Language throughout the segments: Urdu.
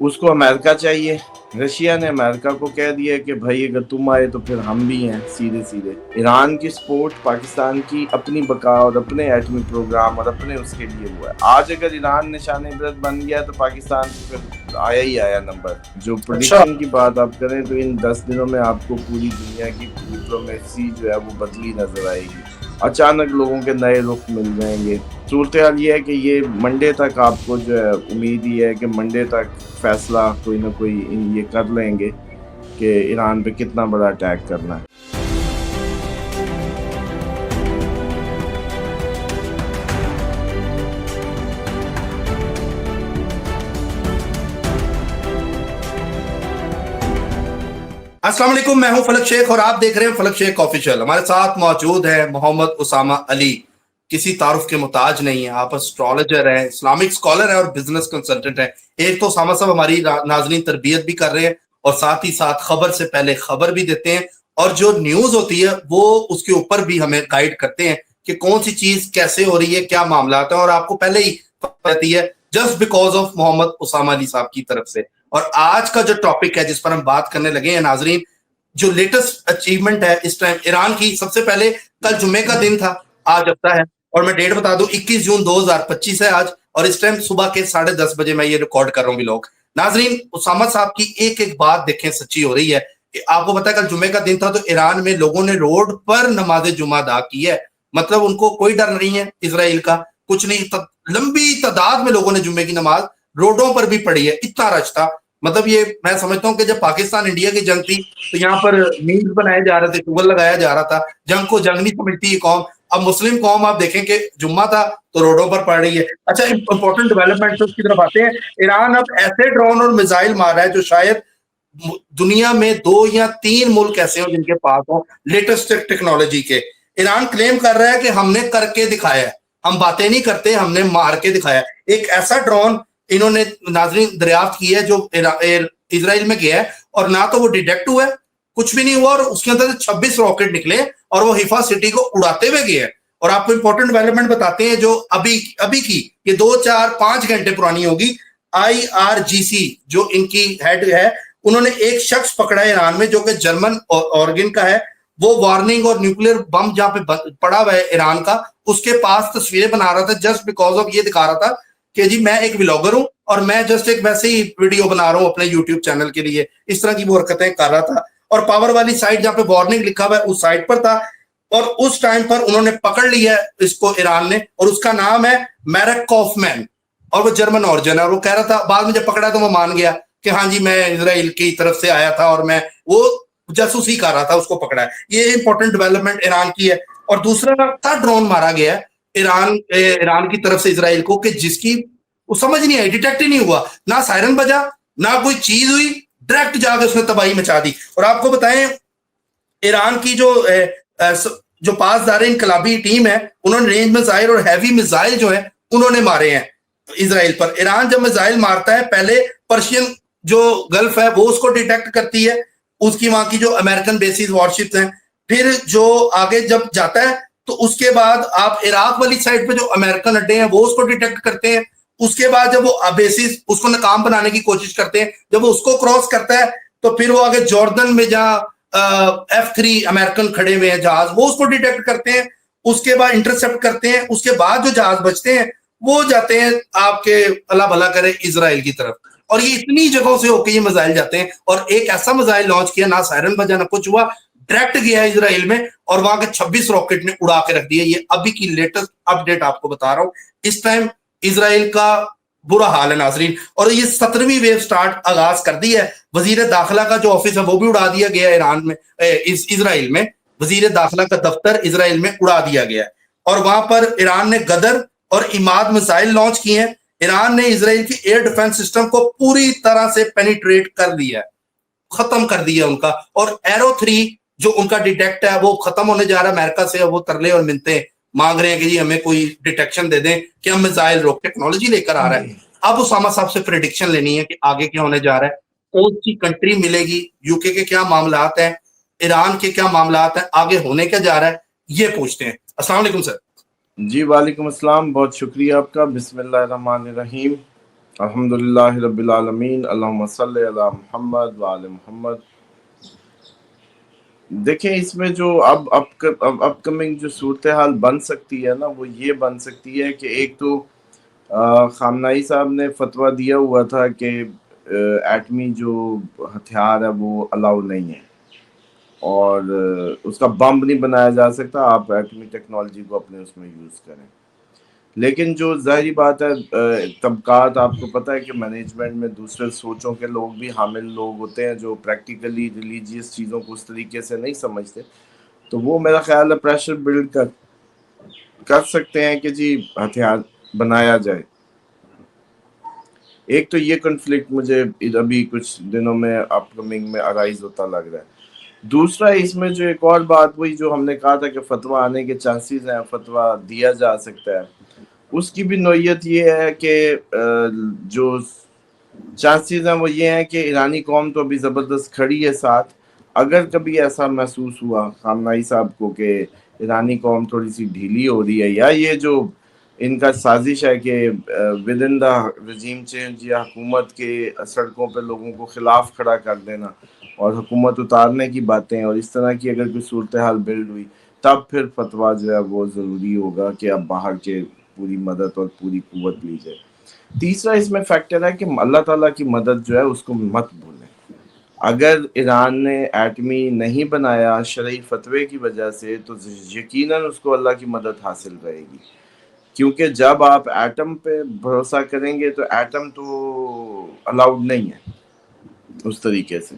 اس کو امریکہ چاہیے. رشیا نے امریکہ کو کہہ دیا کہ بھائی اگر تم آئے تو پھر ہم بھی ہیں. سیدھے سیدھے ایران کی سپورٹ پاکستان کی اپنی بقا اور اپنے ایٹمی پروگرام اور اپنے اس کے لیے ہوا ہے. آج اگر ایران نشان عبرت بن گیا تو پاکستان تو پھر آیا ہی آیا نمبر. جو پریڈکشن کی بات آپ کریں تو ان 10 دنوں میں آپ کو پوری دنیا کی ڈپلومیسی جو ہے وہ بدلی نظر آئے گی. اچانک لوگوں کے نئے رخ مل جائیں گے. صورتحال یہ ہے کہ یہ منڈے تک آپ کو جو ہے امید ہی ہے کہ منڈے تک فیصلہ کوئی نہ کوئی یہ کر لیں گے کہ ایران پہ کتنا بڑا اٹیک کرنا ہے. السلام علیکم، میں ہوں فلک شیخ اور آپ دیکھ رہے ہیں فلک شیخ آفیشیل. ہمارے ساتھ موجود ہے محمد اسامہ علی. کسی تعارف کے محتاج نہیں ہیں، آپ اسٹرالوجر ہیں، اسلامک اسکالر ہیں اور بزنس کنسلٹنٹ ہیں. ایک تو اسامہ صاحب ہماری ناظرین تربیت بھی کر رہے ہیں اور ساتھ ہی ساتھ خبر سے پہلے خبر بھی دیتے ہیں، اور جو نیوز ہوتی ہے وہ اس کے اوپر بھی ہمیں گائیڈ کرتے ہیں کہ کون سی چیز کیسے ہو رہی ہے، کیا معاملات ہیں، اور آپ کو پہلے ہی پتہ رہتی ہے جسٹ بیکاز آف محمد اسامہ علی صاحب کی طرف سے. اور آج کا جو ٹاپک ہے جس پر ہم بات کرنے لگے ہیں ناظرین، جو لیٹسٹ اچیومنٹ ہے اس ٹائم ایران کی. سب سے پہلے کل جمعے کا دن تھا، آج ہفتہ ہے، اور میں ڈیٹ بتا دوں 21 جون 2025 ہے آج، اور اس ٹائم صبح کے 10:30 بجے میں یہ ریکارڈ کر رہا ہوں بھی لوگ. ناظرین اسامہ صاحب کی ایک ایک بات دیکھیں سچی ہو رہی ہے. آپ کو پتا ہے کل جمعے کا دن تھا تو ایران میں لوگوں نے روڈ پر نماز جمعہ ادا کی ہے. مطلب ان کو کوئی ڈر نہیں ہے اسرائیل کا، کچھ نہیں. لمبی تعداد میں لوگوں نے جمعے کی نماز روڈوں پر بھی پڑھی ہے، اتنا رش تھا. مطلب یہ میں سمجھتا ہوں کہ جب پاکستان انڈیا کی جنگ تھی تو یہاں پر میمز بنائے جا رہے تھے، ٹوگل لگایا جا رہا تھا. جنگ کو جنگ نہیں سمجھتی یہ قوم. اب مسلم قوم آپ دیکھیں کہ جمعہ تھا تو روڈوں پر پڑ رہی ہے. اچھا، امپورٹنٹ ڈیولپمنٹ کی طرف آتے ہیں. ایران اب ایسے ڈرون اور میزائل مار رہا ہے جو شاید دنیا میں 2 یا 3 ملک ایسے ہوں جن کے پاس ہوں لیٹسٹ ٹیکنالوجی کے. ایران کلیم کر رہا ہے کہ ہم نے کر کے دکھایا ہے، ہم باتیں نہیں کرتے، ہم نے مار کے دکھایا. ایک ایسا ڈرون انہوں نے ناظرین دریافت کی ہے جو اسرائیل میں گیا ہے، اور نہ تو وہ ڈیٹیکٹ ہوا ہے، کچھ بھی نہیں ہوا، اور اس کے اندر 26 راکٹ نکلے اور وہ حیفا سٹی کو اڑاتے ہوئے گئے. اور آپ کو امپورٹنٹ ڈیولپمنٹ بتاتے ہیں جو ابھی کی یہ 2 4 5 گھنٹے پرانی ہوگی. IRGC جو ان کی ہیڈ ہے، انہوں نے ایک شخص پکڑا ہے ایران میں جو کہ جرمن اورگن کا ہے. وہ وارننگ اور نیوکلیر بم جہاں پہ پڑا ہوا ہے ایران کا، اس کے پاس تصویریں بنا رہا تھا جسٹ بیکاز آف یہ دکھا رہا تھا کہ جی میں ایک ولاگر ہوں اور میں جسٹ ایک ویسے ہی ویڈیو بنا رہا ہوں اپنے یوٹیوب چینل کے لیے. اس طرح کی وہ حرکتیں کر رہا تھا. اور پاور والی سائٹ جہاں پہ وارننگ لکھا ہوا ہے اس سائٹ پر تھا، اور اس ٹائم پر انہوں نے پکڑ لیا ہے اس کو ایران نے، اور اس کا نام ہے میرک کوفمین، اور وہ جرمن اورجن ہے. اور وہ کہہ رہا تھا بعد میں جب پکڑا تو وہ مان گیا کہ ہاں جی میں اسرائیل کی طرف سے آیا تھا اور میں وہ جاسوسی کر رہا تھا، اس کو پکڑا ہے. یہ امپورٹنٹ ڈیولپمنٹ ایران کی ہے. اور دوسرا تھا ڈرون مارا گیا ہے ایران کی طرف سے اسرائیل کو کہ جس کی وہ سمجھ نہیں آئی، ڈیٹیکٹ ہی نہیں ہوا، نہ سائرن بجا نہ کوئی چیز ہوئی، ڈائریکٹ جا کے اس نے تباہی مچا دی. اور آپ کو بتائیں ایران کی جو پاسدار انقلابی ٹیم ہے، انہوں نے رینج میزائل اور ہیوی میزائل جو ہے انہوں نے مارے ہیں اسرائیل پر. ایران جب میزائل مارتا ہے پہلے پرشین جو گلف ہے وہ اس کو ڈیٹیکٹ کرتی ہے، اس کی وہاں کی جو امریکن بیسز وارشپس ہیں. پھر جو آگے جب جاتا ہے تو اس کے بعد آپ عراق والی سائڈ پہ جو امریکن اڈے ہیں وہ اس کو ڈیٹیکٹ کرتے ہیں. اس کے بعد جب وہ بیسز اس کو ناکام بنانے کی کوشش کرتے ہیں، جب وہ اس کو کراس کرتا ہے تو پھر وہ آگے جارڈن میں جہاں F3 امریکن کھڑے ہوئے ہیں جہاز، وہ اس کو ڈیٹیکٹ کرتے ہیں. اس کے بعد انٹرسپٹ کرتے ہیں. اس کے بعد جو جہاز بچتے ہیں وہ جاتے ہیں آپ کے اللہ بھلا کرے اسرائیل کی طرف. اور یہ اتنی جگہوں سے ہو کے یہ میزائل جاتے ہیں، اور ایک ایسا میزائل لانچ کیا نہ سائرن بجا نہ کچھ ہوا، ڈائریکٹ گیا ہے اسرائیل میں اور وہاں کے 26 راکٹ نے اڑا کے رکھ دیا. یہ ابھی کی لیٹسٹ اپڈیٹ آپ کو بتا رہا ہوں. اس ٹائم اسرائیل کا برا حال ہے ناظرین، اور یہ 17ویں ویو سٹارٹ آغاز کر دی ہے. وزیر داخلہ کا جو آفس ہے وہ بھی اڑا دیا گیا ہے ایران میں، اسرائیل میں وزیر داخلہ کا دفتر اسرائیل میں اڑا دیا گیا ہے. اور وہاں پر ایران نے غدر اور عماد میزائل لانچ کیے ہیں. ایران نے اسرائیل کی ایئر ڈیفنس سسٹم کو پوری طرح سے پینیٹریٹ کر دیا ہے، ختم کر دیا ان کا. اور ایرو 3 جو ان کا ڈیٹیکٹ ہے وہ ختم ہونے جا رہا ہے. امریکہ سے وہ ترلے اور منتیں مانگ رہے ہیں کہ جی ہمیں کوئی ڈیٹیکشن دے دیں کہ ہم میزائل روک ٹیکنالوجی لے کر آ رہا ہے. اب اسامہ صاحب سے پریڈکشن لینی ہے کہ آگے کیا ہونے جا رہا ہے، کون سی کنٹری ملے گی، UK کے کیا معاملات ہیں، ایران کے کیا معاملات ہیں، آگے ہونے کیا جا رہا ہے، یہ پوچھتے ہیں. السلام علیکم سر. جی وعلیکم السلام، بہت شکریہ آپ کا. بسم اللہ الرحمن الرحیم. الحمدللہ رب العالمین، اللہم صلی علی محمد وآل محمد۔ دیکھیں اس میں جو اپ کمنگ جو صورتحال بن سکتی ہے نا، وہ یہ بن سکتی ہے کہ ایک تو خامنائی صاحب نے فتویٰ دیا ہوا تھا کہ ایٹمی جو ہتھیار ہے وہ الاؤ نہیں ہے، اور اس کا بم نہیں بنایا جا سکتا، آپ ایٹمی ٹیکنالوجی کو اپنے اس میں یوز کریں۔ لیکن جو ظاہری بات ہے، طبقات آپ کو پتہ ہے کہ مینجمنٹ میں دوسرے سوچوں کے لوگ بھی حامل لوگ ہوتے ہیں جو پریکٹیکلی ریلیجیس چیزوں کو اس طریقے سے نہیں سمجھتے، تو وہ میرا خیال ہے پریشر بلڈ کر سکتے ہیں کہ جی ہتھیار بنایا جائے۔ ایک تو یہ کنفلکٹ مجھے ابھی کچھ دنوں میں اپ کمنگ میں ارائز ہوتا لگ رہا ہے۔ دوسرا اس میں جو ایک اور بات وہی جو ہم نے کہا تھا کہ فتویٰ آنے کے چانسز ہیں، فتویٰ دیا جا سکتا ہے، اس کی بھی نوعیت یہ ہے کہ جو چانسز ہیں وہ یہ ہیں کہ ایرانی قوم تو ابھی زبردست کھڑی ہے ساتھ۔ اگر کبھی ایسا محسوس ہوا خامنائی صاحب کو کہ ایرانی قوم تھوڑی سی ڈھیلی ہو رہی ہے، یا یہ جو ان کا سازش ہے کہ with in the regime change یا حکومت کے سڑکوں پہ لوگوں کو خلاف کھڑا کر دینا اور حکومت اتارنے کی باتیں، اور اس طرح کی اگر کوئی صورتحال بلڈ ہوئی، تب پھر فتویٰ جو ہے وہ ضروری ہوگا کہ اب باہر کے پوری مدد اور پوری قوت لی جائے۔ تیسرا اس میں فیکٹر ہے کہ اللہ تعالیٰ کی مدد جو ہے اس کو مت بھولیں۔ اگر ایران نے ایٹمی نہیں بنایا شرعی فتوے کی وجہ سے، تو یقیناً اس کو اللہ کی مدد حاصل رہے گی، کیونکہ جب آپ ایٹم پہ بھروسہ کریں گے تو ایٹم تو الاؤڈ نہیں ہے اس طریقے سے،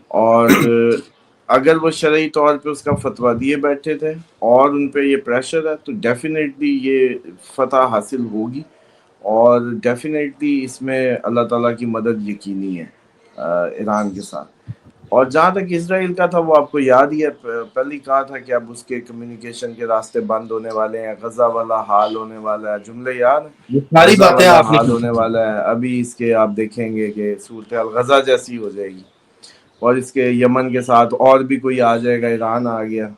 اور اگر وہ شرعی طور پہ اس کا فتویٰ دیے بیٹھے تھے اور ان پہ یہ پریشر ہے، تو ڈیفینیٹلی یہ فتح حاصل ہوگی، اور ڈیفینیٹلی اس میں اللہ تعالیٰ کی مدد یقینی ہے ایران کے ساتھ۔ اور جہاں تک اسرائیل کا تھا، وہ آپ کو یاد ہی ہے، پہلے کہا تھا کہ اب اس کے کمیونیکیشن کے راستے بند ہونے والے ہیں، غزہ والا حال ہونے والا ہے، جملے یاد ہیں؟ یہ ساری غزہ باتیں والا آپ نے حال کی ہونے تھی۔ والا ہے، ابھی اس کے آپ دیکھیں گے کہ صورتحال غزہ جیسی ہو جائے گی، اور اس کے یمن کے ساتھ اور بھی کوئی آ جائے گا، ایران آ گیا۔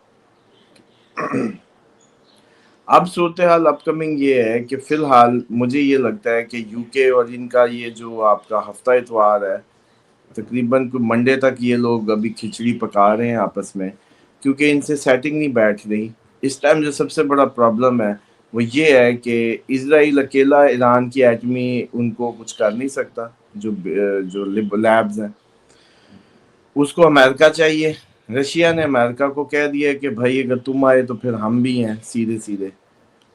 اب صورتحال اپ کمنگ یہ ہے کہ فی الحال مجھے یہ لگتا ہے کہ یو کے اور ان کا یہ جو آپ کا ہفتہ اتوار ہے، تقریباً منڈے تک یہ لوگ ابھی کھچڑی پکا رہے ہیں آپس میں، کیونکہ ان سے سیٹنگ نہیں بیٹھ رہی۔ اس ٹائم جو سب سے بڑا پرابلم ہے وہ یہ ہے کہ اسرائیل اکیلا ایران کی ایٹمی ان کو کچھ کر نہیں سکتا، جو لیبز ہیں اس کو امریکہ چاہیے۔ رشیا نے امریکہ کو کہہ دیا کہ بھائی اگر تم آئے تو پھر ہم بھی ہیں، سیدھے سیدھے۔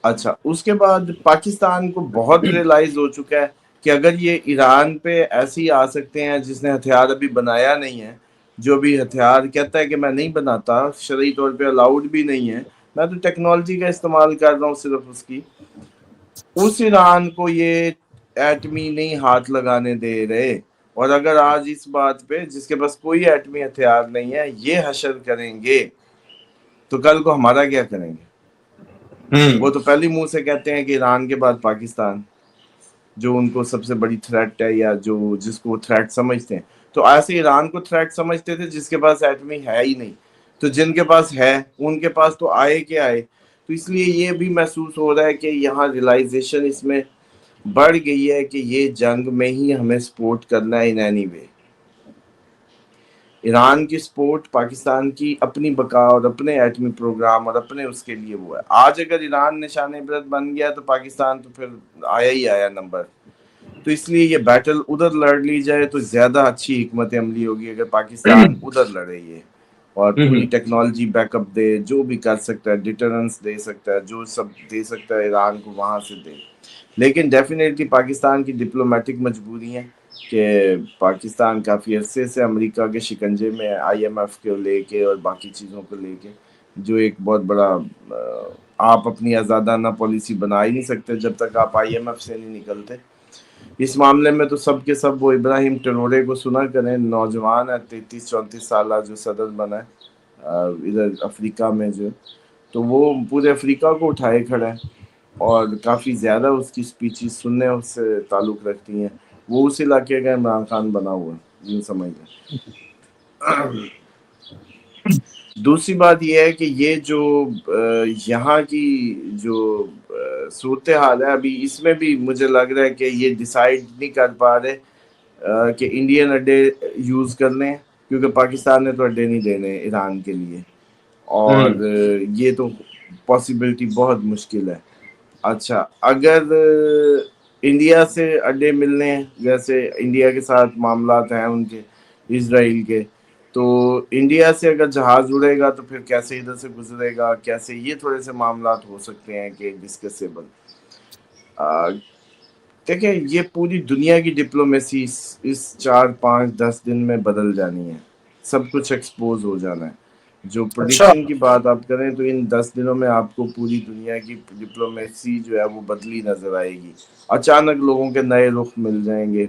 اچھا، اس کے بعد پاکستان کو بہت ریلائز ہو چکا ہے کہ اگر یہ ایران پہ ایسے ہی آ سکتے ہیں جس نے ہتھیار ابھی بنایا نہیں ہے، جو بھی ہتھیار کہتا ہے کہ میں نہیں بناتا، شرعی طور پہ الاؤڈ بھی نہیں ہے، میں تو ٹیکنالوجی کا استعمال کر رہا ہوں صرف اس ایران کو یہ ایٹمی نہیں ہاتھ لگانے دے رہے۔ اور اگر آج اس بات پہ جس کے پاس کوئی ایٹمی ہتھیار نہیں ہے یہ حشر کریں گے، تو کل کو ہمارا کیا کریں گے؟ وہ تو پہلی منہ سے کہتے ہیں کہ ایران کے بعد پاکستان جو ان کو سب سے بڑی تھریٹ ہے، یا جس کو وہ تھریٹ سمجھتے ہیں، تو ایسے ایران کو تھریٹ سمجھتے تھے جس کے پاس ایٹمی ہے ہی نہیں، تو جن کے پاس ہے ان کے پاس تو آئے کہ آئے۔ تو اس لیے یہ بھی محسوس ہو رہا ہے کہ یہاں ریلائزیشن اس میں بڑھ گئی ہے کہ یہ جنگ میں ہی ہمیں سپورٹ کرنا ہے ان اینی وے۔ ایران کی سپورٹ پاکستان کی اپنی بقا اور اپنے ایٹمی پروگرام اور اپنے اس کے لیے وہ ہے۔ آج اگر ایران نشان عبرت بن گیا تو پاکستان تو پھر آیا ہی آیا نمبر۔ تو اس لیے یہ بیٹل ادھر لڑ لی جائے تو زیادہ اچھی حکمت عملی ہوگی، اگر پاکستان ادھر لڑے یہ اور پوری ٹیکنالوجی بیک اپ دے، جو بھی کر سکتا ہے، ڈیٹرنس دے سکتا ہے، جو سب دے سکتا ہے ایران کو وہاں سے دے۔ لیکن ڈیفینیٹلی پاکستان کی ڈپلومیٹک مجبوری ہے کہ پاکستان کافی عرصے سے امریکہ کے شکنجے میں ہے، آئی ایم ایف کو لے کے اور باقی چیزوں کو لے کے، جو ایک بہت بڑا آپ اپنی آزادانہ پالیسی بنا ہی نہیں سکتے جب تک آپ آئی ایم ایف سے نہیں نکلتے۔ اس معاملے میں تو سب کے سب وہ ابراہیم ٹرورے کو سنا کریں، نوجوان ہے، 33-34 سالہ جو صدر بنا ہے ادھر افریقہ میں، جو تو وہ پورے افریقہ کو اٹھائے کھڑا ہے، اور کافی زیادہ اس کی سپیچز سننے اس سے تعلق رکھتی ہیں۔ وہ اس علاقے کا عمران خان بنا ہوا ہے، یوں سمجھ لیں۔ دوسری بات یہ ہے کہ یہ جو یہاں کی جو صورتحال ہے ابھی، اس میں بھی مجھے لگ رہا ہے کہ یہ ڈیسائیڈ نہیں کر پا رہے کہ انڈین اڈے یوز کر لیں، کیونکہ پاکستان نے تو اڈے نہیں دینے ایران کے لیے، اور یہ تو پاسبلٹی بہت مشکل ہے۔ اچھا، اگر انڈیا سے اڈے ملنے ہیں، جیسے انڈیا کے ساتھ معاملات ہیں ان کے اسرائیل کے، تو انڈیا سے اگر جہاز اڑے گا تو پھر کیسے ادھر سے گزرے گا، کیسے، یہ تھوڑے سے معاملات ہو سکتے ہیں کہ ڈسکسیبل۔ دیکھیں، یہ پوری دنیا کی ڈپلومیسی اس 4 5 10 دن میں بدل جانی ہے، سب کچھ ایکسپوز ہو جانا ہے۔ جو اچھا، پریڈکشن کی بات آپ کریں تو ان 10 دنوں میں آپ کو پوری دنیا کی ڈپلومیسی جو ہے وہ بدلی نظر آئے گی۔ اچانک لوگوں کے نئے رخ مل جائیں گے،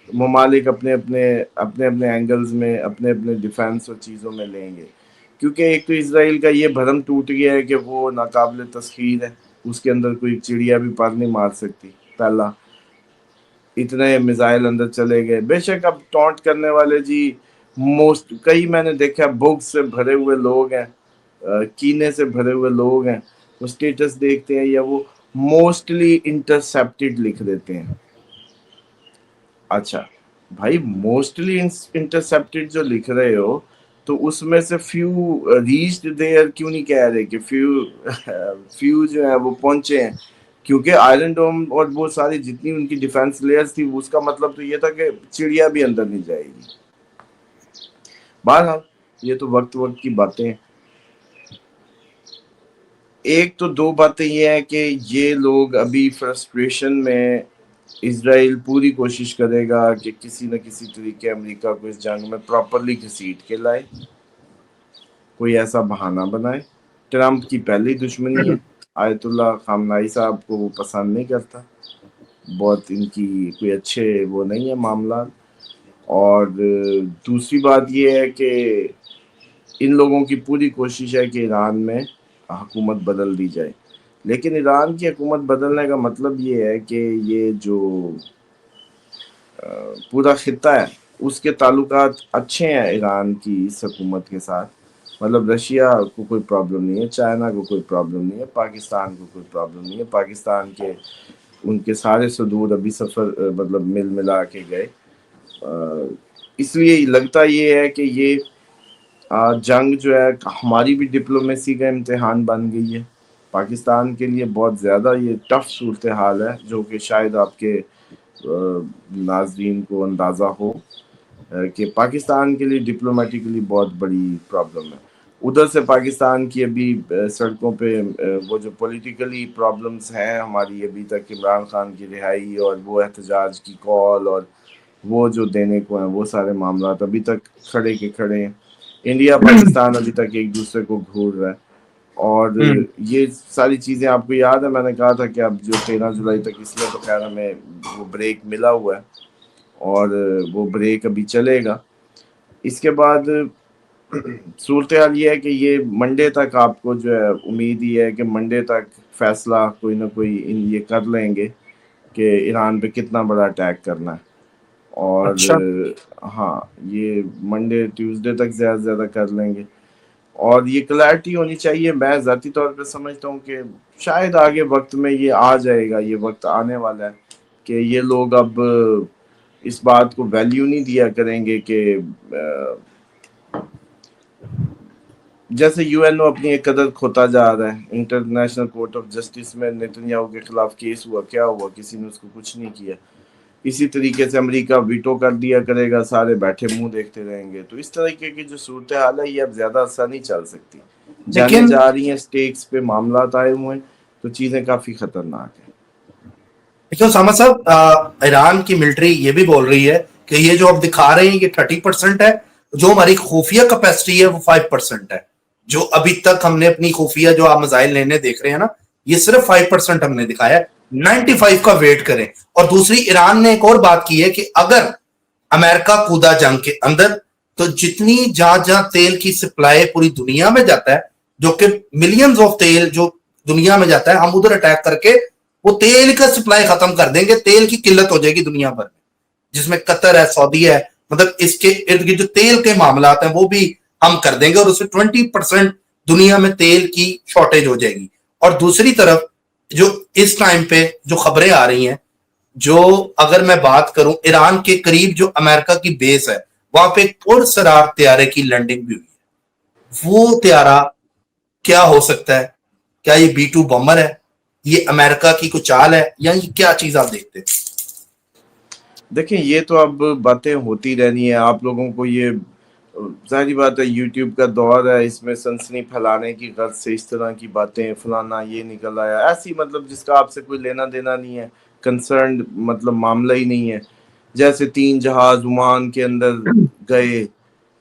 ممالک اپنے اپنے اینگلز میں اپنے ڈیفینس اور چیزوں میں لیں گے، کیونکہ ایک تو اسرائیل کا یہ بھرم ٹوٹ گیا ہے کہ وہ ناقابل تسخیر ہے، اس کے اندر کوئی چڑیا بھی پر نہیں مار سکتی۔ پہلا، اتنے میزائل اندر چلے گئے۔ بے شک اب ٹونٹ کرنے والے جی کئی میں نے دیکھا بغض سے بھرے ہوئے لوگ ہیں، کینے سے بھرے ہوئے لوگ ہیں، وہ سٹیٹس دیکھتے ہیں یا وہ موسٹلی انٹرسپٹڈ لکھ دیتے ہیں۔ اچھا بھائی، موسٹلی انٹرسپٹڈ جو لکھ رہے ہو تو اس میں سے فیو ریچڈ دیئر کیوں نہیں کہہ رہے کہ فیو جو ہے وہ پہنچے ہیں؟ کیونکہ آئرن ڈوم اور وہ ساری جتنی ان کی ڈیفینس لیئرز تھی، اس کا مطلب تو یہ تھا کہ چڑیا بھی اندر نہیں جائے گی۔ بہرحال یہ تو وقت کی باتیں ہیں۔ ایک تو دو باتیں یہ ہیں کہ یہ لوگ ابھی فرسٹریشن میں، اسرائیل پوری کوشش کرے گا کہ کسی نہ کسی طریقے امریکہ کو اس جنگ میں پراپرلی گھسیٹ کے لائے، کوئی ایسا بہانہ بنائے۔ ٹرمپ کی پہلی دشمنی ہے، آیت اللہ خامنائی صاحب کو وہ پسند نہیں کرتا، بہت ان کی کوئی اچھے وہ نہیں ہے معاملات۔ اور دوسری بات یہ ہے کہ ان لوگوں کی پوری کوشش ہے کہ ایران میں حکومت بدل دی جائے، لیکن ایران کی حکومت بدلنے کا مطلب یہ ہے کہ یہ جو پورا خطہ ہے اس کے تعلقات اچھے ہیں ایران کی اس حکومت کے ساتھ، مطلب رشیا کو کوئی پرابلم نہیں ہے، چائنا کو کوئی پرابلم نہیں ہے، پاکستان کو کوئی پرابلم نہیں ہے، پاکستان کے ان کے سارے صدور ابھی سفر مطلب مل ملا کے گئے۔ اس لیے لگتا یہ ہے کہ یہ جنگ جو ہے ہماری بھی ڈپلومیسی کا امتحان بن گئی ہے، پاکستان کے لیے بہت زیادہ یہ ٹف صورتحال ہے، جو کہ شاید آپ کے ناظرین کو اندازہ ہو کہ پاکستان کے لیے ڈپلومیٹکلی بہت بڑی پرابلم ہے۔ ادھر سے پاکستان کی ابھی سڑکوں پہ وہ جو پولیٹیکلی پرابلمز ہیں ہماری ابھی تک، عمران خان کی رہائی اور وہ احتجاج کی کال اور وہ جو دینے کو ہیں، وہ سارے معاملات ابھی تک کھڑے کے کھڑے ہیں۔ انڈیا پاکستان ابھی تک ایک دوسرے کو گھور رہا ہے، اور یہ ساری چیزیں آپ کو یاد ہے میں نے کہا تھا کہ اب جو 13 جولائی تک، اس میں تو خیر ہمیں وہ بریک ملا ہوا ہے اور وہ بریک ابھی چلے گا۔ اس کے بعد صورتحال یہ ہے کہ یہ منڈے تک آپ کو جو ہے امید یہ ہے کہ منڈے تک فیصلہ کوئی نہ کوئی یہ کر لیں گے کہ ایران پہ کتنا بڑا اٹیک کرنا ہے، اور اچھا، ہاں یہ منڈے ٹیوزڈے تک زیادہ سے زیادہ کر لیں گے، اور یہ کلیئرٹی ہونی چاہیے۔ میں ذاتی طور پہ سمجھتا ہوں کہ شاید آگے وقت میں یہ آ جائے گا، یہ وقت آنے والا ہے کہ یہ لوگ اب اس بات کو ویلیو نہیں دیا کریں گے کہ جیسے یو این او اپنی ایک قدر کھوتا جا رہا ہے، انٹرنیشنل کورٹ آف جسٹس میں نیتنیاہو کے خلاف کیس ہوا، کیا ہوا؟ کسی نے اس کو کچھ نہیں کیا۔ اسی طریقے سے امریکہ ویٹو کر دیا کرے گا، سارے بیٹھے منہ دیکھتے رہیں گے۔ تو اس طریقے کی جو صورتحال ہے یہ اب زیادہ عرصہ نہیں چل سکتی، جانے لیکن جا رہی ہیں، سٹیکس پہ معاملات آئے ہوئے ہیں، تو چیزیں کافی خطرناک ہیں۔ دیکھیں اسامہ صاحب، ایران کی ملٹری یہ بھی بول رہی ہے کہ یہ جو اب دکھا رہے ہیں یہ 30% ہے، جو ہماری خفیہ کیپیسٹی ہے وہ 5% ہے۔ جو ابھی تک ہم نے اپنی خفیہ جو آپ میزائل لینے دیکھ رہے ہیں نا، یہ صرف 5% ہم نے دکھایا ہے، 95 کا ویٹ کریں۔ اور دوسری، ایران نے ایک اور بات کی ہے کہ اگر امریکہ کودا جنگ کے اندر تو جتنی جہاں تیل کی سپلائی پوری دنیا میں جاتا ہے، جو کہ ملینز آف تیل جو دنیا میں جاتا ہے، ہم ادھر اٹیک کر کے وہ تیل کا سپلائی ختم کر دیں گے، تیل کی قلت ہو جائے گی دنیا بھر میں، جس میں قطر ہے، سعودی ہے، مطلب اس کے ارد گرد جو تیل کے معاملات ہیں وہ بھی ہم کر دیں گے اور اس سے 20% دنیا میں تیل کی شارٹیج ہو جائے گی. اور دوسری طرف جو اس ٹائم پہ جو خبریں آ رہی ہیں, جو اگر میں بات کروں ایران کے قریب جو امریکہ کی بیس ہے وہاں پہ پرسرار طیارے کی لینڈنگ بھی ہوئی ہے. وہ طیارہ کیا ہو سکتا ہے؟ کیا یہ B-2 بمبر ہے؟ یہ امریکہ کی کوئی چال ہے یا یہ کیا چیز آپ دیکھتے ہیں؟ دیکھیں یہ تو اب باتیں ہوتی رہنی ہے. آپ لوگوں کو یہ ظاہری بات ہے یوٹیوب کا دور ہے, اس میں سنسنی پھیلانے کی غرض سے اس طرح کی باتیں, فلانا یہ نکل آیا ایسی, مطلب جس کا آپ سے کوئی لینا دینا نہیں ہے, کنسرنڈ مطلب معاملہ ہی نہیں ہے. جیسے 3 جہاز عمان کے اندر گئے,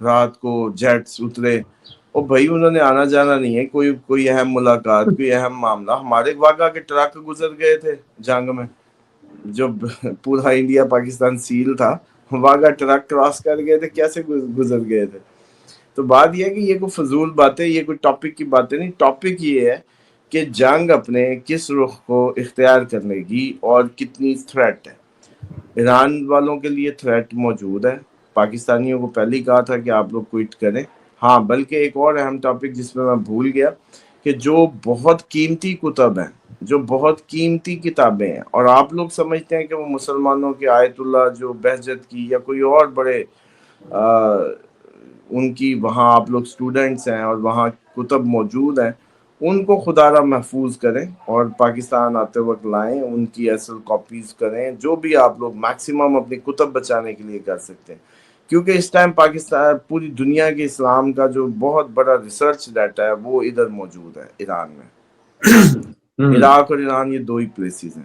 رات کو جیٹس اترے, اور بھائی انہوں نے آنا جانا نہیں ہے, کوئی اہم ملاقات, کوئی اہم معاملہ. ہمارے واقعہ کے ٹرک گزر گئے تھے جنگ میں, جب پورا انڈیا پاکستان سیل تھا, واگا ٹرک کراس کر گئے تھے, کیسے گزر گئے تھے. تو بات یہ ہے کہ یہ کوئی فضول باتیں, یہ کوئی ٹاپک کی باتیں نہیں. ٹاپک یہ ہے کہ جنگ اپنے کس رخ کو اختیار کرنے کی اور کتنی تھریٹ ہے. ایران والوں کے لیے تھریٹ موجود ہے. پاکستانیوں کو پہلے ہی کہا تھا کہ آپ لوگ کوئٹ کریں. ہاں بلکہ ایک اور اہم ٹاپک جس میں بھول گیا, کہ جو بہت قیمتی کتب ہیں, جو بہت قیمتی کتابیں ہیں, اور آپ لوگ سمجھتے ہیں کہ وہ مسلمانوں کے آیت اللہ جو بہجت کی یا کوئی اور بڑے ان کی وہاں آپ لوگ سٹوڈنٹس ہیں اور وہاں کتب موجود ہیں, ان کو خدا را محفوظ کریں اور پاکستان آتے وقت لائیں, ان کی اصل کاپیز کریں, جو بھی آپ لوگ میکسیمم اپنی کتب بچانے کے لیے کر سکتے ہیں. کیونکہ اس ٹائم پاکستان, پوری دنیا کے اسلام کا جو بہت بڑا ریسرچ ڈیٹا ہے وہ ادھر موجود ہے ایران میں. عراق اور ایران یہ 2 ہی پلیسز ہیں.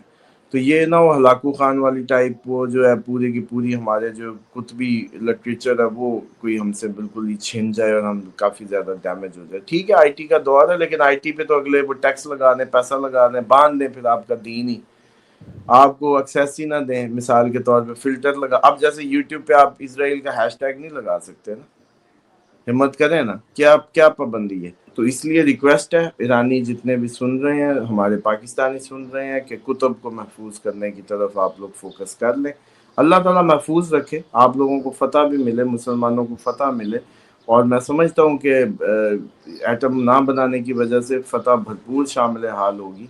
تو یہ نہ وہ ہلاکو خان والی ٹائپ وہ جو ہے پوری کی پوری ہمارے جو قطبی لٹریچر ہے وہ کوئی ہم سے بالکل ہی چھن جائے اور ہم کافی زیادہ ڈیمیج ہو جائے. ٹھیک ہے آئی ٹی کا دور ہے, لیکن آئی ٹی پہ تو اگلے وہ ٹیکس لگا دیں, پیسہ لگا دیں, باندھ دیں, پھر آپ کا دین ہی آپ کو ایکسیس ہی نہ دیں. مثال کے طور پہ فلٹر لگا, اب جیسے یوٹیوب پہ آپ اسرائیل کا ہیش ٹیگ نہیں لگا سکتے نا, ہمت کریں نا, کیا پابندی ہے. تو اس لیے ریکویسٹ ہے ایرانی جتنے بھی سن رہے ہیں, ہمارے پاکستانی سن رہے ہیں, کہ کتب کو محفوظ کرنے کی طرف آپ لوگ فوکس کر لیں. اللہ تعالیٰ محفوظ رکھے, آپ لوگوں کو فتح بھی ملے, مسلمانوں کو فتح ملے. اور میں سمجھتا ہوں کہ ایٹم نہ بنانے کی وجہ سے فتح بھرپور شامل حال ہوگی,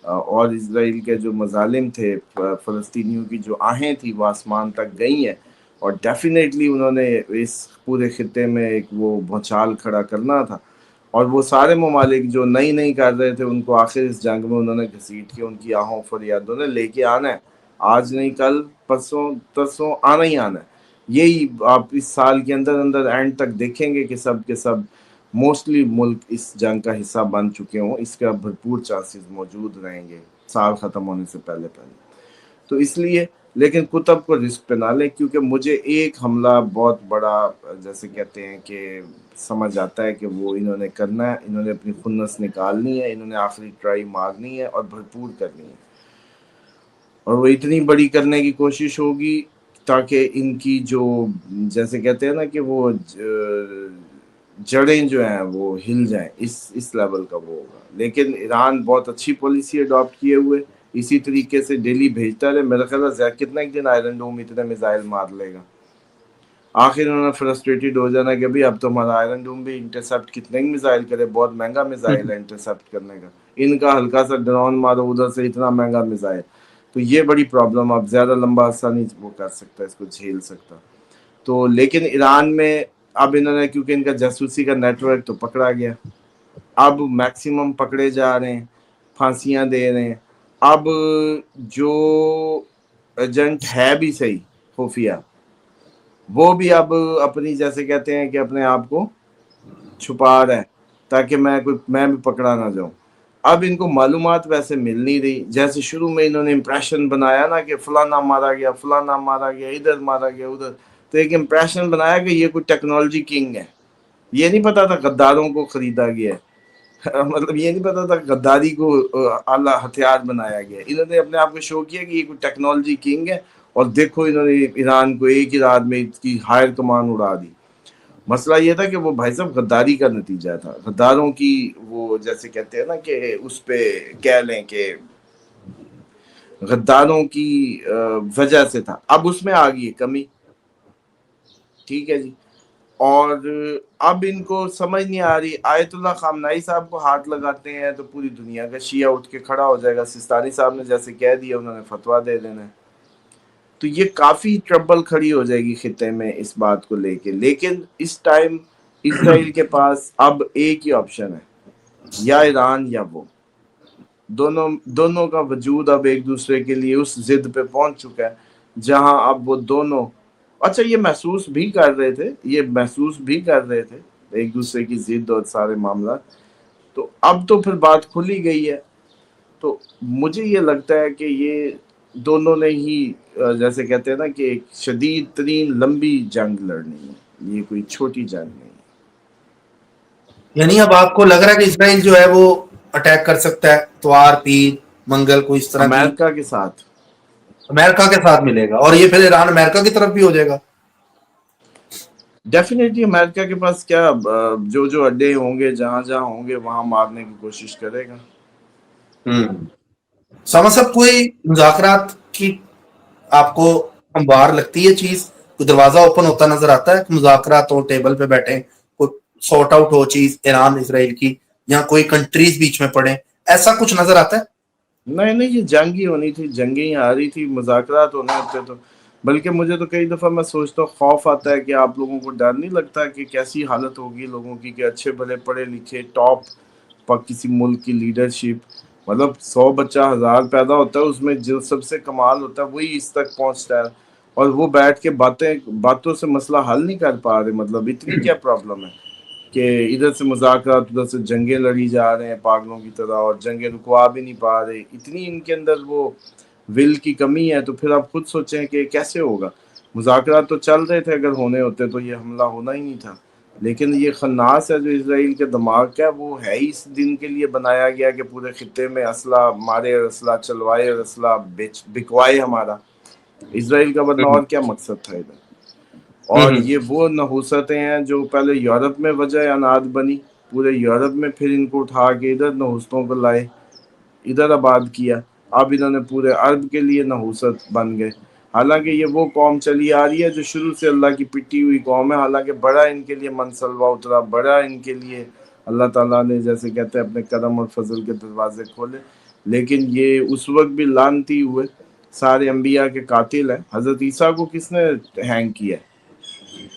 اور اسرائیل کے جو مظالم تھے, فلسطینیوں کی جو آہیں تھی وہ آسمان تک گئی ہیں, اور ڈیفینیٹلی انہوں نے اس پورے خطے میں ایک وہ بھونچال کھڑا کرنا تھا. اور وہ سارے ممالک جو نہیں کر رہے تھے, ان کو آخر اس جنگ میں انہوں نے گھسیٹ کے ان کی آہوں فریادوں نے لے کے آنا ہے. آج نہیں کل, پرسوں ترسوں آنا ہی آنا ہے. یہی آپ اس سال کے اندر اینڈ تک دیکھیں گے کہ سب کے سب موسٹلی ملک اس جنگ کا حصہ بن چکے ہوں. اس کا بھرپور چانسز موجود رہیں گے سال ختم ہونے سے پہلے. تو اس لیے لیکن کتب کو رسک پہ نہ لیں, کیونکہ مجھے ایک حملہ بہت بڑا جیسے کہتے ہیں کہ سمجھ آتا ہے کہ وہ انہوں نے کرنا ہے, انہوں نے اپنی خنس نکالنی ہے, انہوں نے آخری ٹرائی مارنی ہے اور بھرپور کرنی ہے. اور وہ اتنی بڑی کرنے کی کوشش ہوگی تاکہ ان کی جو جیسے کہتے ہیں نا کہ وہ جڑیں جو ہیں وہ ہل جائیں, اس لیول کا وہ ہوگا. لیکن ایران بہت اچھی پالیسی اڈاپٹ کیے ہوئے, اسی طریقے سے ڈیلی بھیجتا رہے. میرا خیال ہے کتنا ایک دن آئرن ڈوم اتنے میزائل مار لے گا. آخر انہوں نے فرسٹریٹڈ ہو جانا کہ اب تو ہمارا آئرن ڈوم بھی انٹرسپٹ کتنے ہی میزائل کرے, بہت مہنگا میزائل ہے انٹرسپٹ کرنے کا. ان کا ہلکا سا ڈرون مارو ادھر سے, اتنا مہنگا میزائل. تو یہ بڑی پرابلم, اب زیادہ لمبا عرصہ نہیں وہ کر سکتا, اس کو جھیل سکتا. تو لیکن ایران میں اب انہوں نے, کیونکہ ان کا جاسوسی کا نیٹ ورک تو پکڑا گیا, اب میکسیمم پکڑے جا رہے ہیں, پھانسیاں دے رہے ہیں. اب جو ایجنٹ ہے بھی صحیح خفیہ, وہ بھی اب اپنی جیسے کہتے ہیں کہ اپنے آپ کو چھپا رہا ہے تاکہ میں بھی پکڑا نہ جاؤں. اب ان کو معلومات ویسے مل نہیں رہی, جیسے شروع میں انہوں نے امپریشن بنایا نا کہ فلانا مارا گیا, فلانا مارا گیا, ادھر مارا گیا, ادھر. تو ایک امپریشن بنایا کہ یہ کوئی ٹیکنالوجی کنگ ہے. یہ نہیں پتا تھا غداروں کو خریدا گیا ہے, مطلب یہ نہیں پتا تھا غداری کو اعلیٰ ہتھیار بنایا گیا ہے. انہوں نے اپنے آپ کو شو کیا کہ یہ کوئی ٹیکنالوجی کنگ ہے, اور دیکھو انہوں نے ایران کو ایک ہی رات میں اس کی ہائر کمان اڑا دی. مسئلہ یہ تھا کہ وہ بھائی صاحب غداری کا نتیجہ تھا, غداروں کی وہ جیسے کہتے ہیں نا کہ اس پہ کہہ لیں کہ غداروں کی وجہ سے تھا. اب اس میں آ گئی کمی, ٹھیک ہے جی. اور اب ان کو سمجھ نہیں آ رہی. آیت اللہ خامنائی صاحب کو ہاتھ لگاتے ہیں تو پوری دنیا کا شیعہ اٹھ کے کھڑا ہو جائے گا. سستانی صاحب نے جیسے کہہ دیا انہوں نے فتویٰ دے دینا ہے. تو یہ کافی ٹربل کھڑی ہو جائے گی خطے میں اس بات کو لے کے. لیکن اس ٹائم اسرائیل کے پاس اب ایک ہی آپشن ہے, یا ایران یا وہ. دونوں کا وجود اب ایک دوسرے کے لیے اس ضد پہ پہنچ چکا ہے جہاں اب وہ دونوں اچھا یہ محسوس بھی کر رہے تھے ایک دوسرے کی ضد اور سارے معاملات. تو اب تو پھر بات کھلی گئی ہے. تو مجھے یہ لگتا ہے کہ یہ دونوں نے ہی جیسے کہتے ہیں نا کہ ایک شدید ترین لمبی جنگ لڑنی ہے, یہ کوئی چھوٹی جنگ نہیں ہے. یعنی اب آپ کو لگ رہا ہے کہ اسرائیل جو ہے وہ اٹیک کر سکتا ہے اتوار, پیر, منگل کو, اس طرح کی امریکہ کے ساتھ امریکہ کے ساتھ ملے گا, اور یہ پھر ایران امریکہ کی طرف بھی ہو جائے گا. ڈیفینیٹلی امریکہ کے پاس کیا جو اڈے ہوں گے جہاں ہوں گے وہاں مارنے کی کوشش کرے گا. سمجھ سب کوئی مذاکرات کی آپ کو ہموار لگتی ہے چیز, کوئی دروازہ اوپن ہوتا نظر آتا ہے کہ مذاکرات ہو, ٹیبل پہ بیٹھے, کوئی سارٹ آؤٹ ہو چیز ایران اسرائیل کی, یا کوئی کنٹریز بیچ میں پڑے, ایسا کچھ نظر آتا ہے؟ نہیں یہ جنگ ہی ہونی تھی, جنگیں ہی آ رہی تھی, مذاکرات ہونے ہوتے تو. بلکہ مجھے تو کئی دفعہ میں سوچتا ہوں, خوف آتا ہے کہ آپ لوگوں کو ڈر نہیں لگتا کہ کیسی حالت ہوگی لوگوں کی کہ اچھے بھلے پڑھے لکھے ٹاپ کسی ملک کی لیڈرشپ, مطلب 100 بچہ 1000 پیدا ہوتا ہے, اس میں جو سب سے کمال ہوتا ہے وہی اس تک پہنچتا ہے, اور وہ بیٹھ کے باتوں سے مسئلہ حل نہیں کر پا رہے. مطلب اتنی کیا پرابلم ہے کہ ادھر سے مذاکرات, ادھر سے جنگیں لڑی جا رہے ہیں پاگلوں کی طرح, اور جنگیں رکوا بھی نہیں پا رہے. اتنی ان کے اندر وہ ول کی کمی ہے. تو پھر آپ خود سوچیں کہ کیسے ہوگا. مذاکرات تو چل رہے تھے, اگر ہونے ہوتے تو یہ حملہ ہونا ہی نہیں تھا. لیکن یہ خناس ہے جو اسرائیل کے دماغ کا ہے, وہ ہے ہی اس دن کے لیے بنایا گیا کہ پورے خطے میں اسلحہ مارے, اسلحہ چلوائے, اسلحہ بکوائے ہمارا اسرائیل کا. ورنہ اور کیا مقصد تھا ادھر. اور یہ وہ نحوستیں ہیں جو پہلے یورپ میں وجہ اناد بنی, پورے یورپ میں پھر ان کو اٹھا کے ادھر نحوستوں کو لائے, ادھر آباد کیا. اب انہوں نے پورے عرب کے لیے نحوست بن گئے. حالانکہ یہ وہ قوم چلی آ رہی ہے جو شروع سے اللہ کی پٹی ہوئی قوم ہے. حالانکہ بڑا ان کے لیے منصلوہ اترا, بڑا ان کے لیے اللہ تعالیٰ نے جیسے کہتے ہیں اپنے کرم اور فضل کے دروازے کھولے. لیکن یہ اس وقت بھی لعنتی ہوئے, سارے انبیاء کے قاتل ہیں. حضرت عیسیٰ کو کس نے ہینگ کیا ہے؟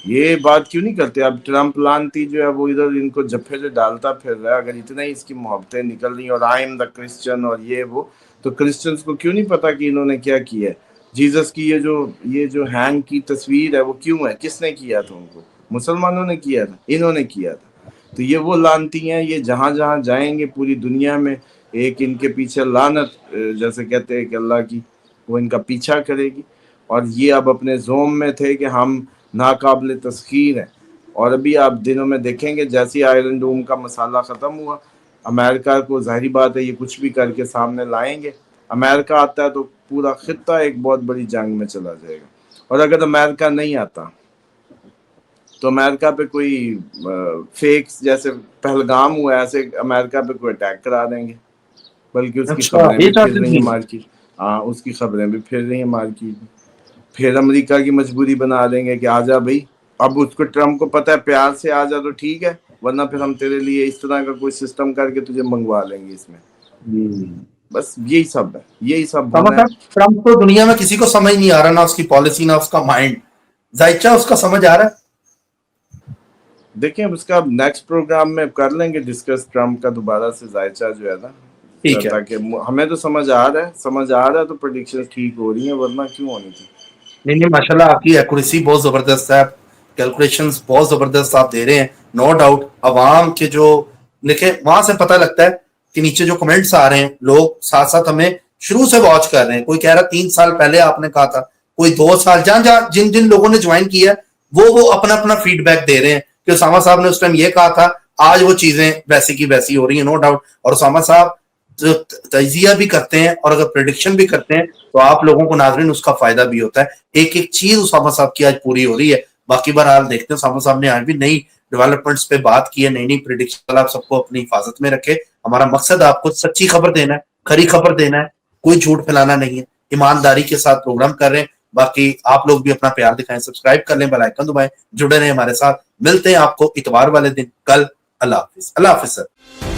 یہ بات کیوں نہیں کرتے؟ اب ٹرمپ لانتی جو ہے وہ ادھر ان کو جپھے سے ڈالتا پھر رہا ہے. اگر اتنا ہی اس کی محبتیں نکل رہی ہیں, اور آئی ایم دا کرسچن اور یہ وہ, تو کرسچنس کو کیوں نہیں پتا کہ انہوں نے کیا کیا ہے؟ جیزس کی یہ جو ہینگ کی تصویر ہے وہ کیوں ہے؟ کس نے کیا تھا ان کو؟ مسلمانوں نے کیا تھا, انہوں نے کیا تھا. تو یہ وہ لانتی ہیں, یہ جہاں جائیں گے پوری دنیا میں ایک ان کے پیچھے لعنت جیسے کہتے ہیں کہ اللہ کی, وہ ان کا پیچھا کرے گی. اور یہ اب اپنے زوم میں تھے کہ ہم ناقابل تسخیر ہیں. اور ابھی آپ دنوں میں دیکھیں گے جیسی آئرن ڈوم کا مسئلہ ختم ہوا, امریکہ کو ظاہری بات ہے یہ کچھ بھی کر کے سامنے لائیں گے. امریکہ آتا ہے تو پورا خطہ ایک بہت بڑی جنگ میں چلا جائے گا. اور اگر امریکہ نہیں آتا تو امریکہ پہ کوئی فیکس جیسے پہلگام ہوا ایسے امریکہ پہ کوئی اٹیک کرا دیں گے. بلکہ اس کی خبریں بھی پھر رہی ہیں مارکیٹ, ہاں اس کی خبریں بھی پھر رہی ہیں مارکیٹ. پھر امریکہ کی مجبوری بنا دیں گے کہ آ جا بھائی. اب اس کو ٹرمپ کو پتہ ہے پیار سے آ جا تو ٹھیک ہے, ورنہ پھر ہم تیرے لیے اس طرح کا کوئی سسٹم کر کے تجھے منگوا لیں گے اس میں. بس یہی سب ہے, یہی سب ہونا ہے. ٹرمپ تو دنیا میں کسی کو سمجھ نہیں آ رہا, نہ اس کی پالیسی نہ اس کا مائنڈ. ذائچہ اس کا سمجھ آ رہا ہے؟ دیکھیں اس کا نیکسٹ پروگرام میں کر لیں گے ڈسکس ٹرمپ کا دوبارہ سے ذائچہ جو ہے نا, تاکہ ہمیں تو سمجھ آ رہا ہے تو پریڈکشن ٹھیک ہو رہی ہیں, ورنہ کیوں ہونی تھی. نہیں ماشاءاللہ آپ کی ایکوریسی بہت زبردست ہے, کیلکولیشنز بہت زبردست آپ دے رہے ہیں. نو ڈاؤٹ عوام کے جو لکھیں وہاں سے پتہ لگتا ہے کہ نیچے جو کمنٹس آ رہے ہیں, لوگ ساتھ ساتھ ہمیں شروع سے واچ کر رہے ہیں. کوئی کہہ رہا 3 سال پہلے آپ نے کہا تھا, کوئی 2 سال, جن لوگوں نے جوائن کیا ہے وہ اپنا فیڈ بیک دے رہے ہیں کہ اسامہ صاحب نے اس ٹائم یہ کہا تھا, آج وہ چیزیں ویسی کی ویسی ہو رہی ہیں. No doubt. اور اسامہ صاحب جو تجزیہ بھی کرتے ہیں اور اگر پریڈکشن بھی کرتے ہیں تو آپ لوگوں کو ناظرین اس کا فائدہ بھی ہوتا ہے. ایک چیز اسامہ صاحب کی آج پوری ہو رہی ہے. باقی بہرحال دیکھتے ہیں, اسامہ صاحب نے آج بھی نئی ڈیولپمنٹس پہ بات کی ہے, نئی پریڈکشن. آپ سب کو اپنی حفاظت میں رکھے. ہمارا مقصد آپ کو سچی خبر دینا ہے, کھری خبر دینا ہے, کوئی جھوٹ پھیلانا نہیں ہے. ایمانداری کے ساتھ پروگرام کر رہے ہیں. باقی آپ لوگ بھی اپنا پیار دکھائیں, سبسکرائب کر لیں, بیل آئیکن دبائیں, جڑے رہیں ہمارے ساتھ. ملتے ہیں آپ کو اتوار والے دن کل. اللہ حافظ. اللہ حافظ سر.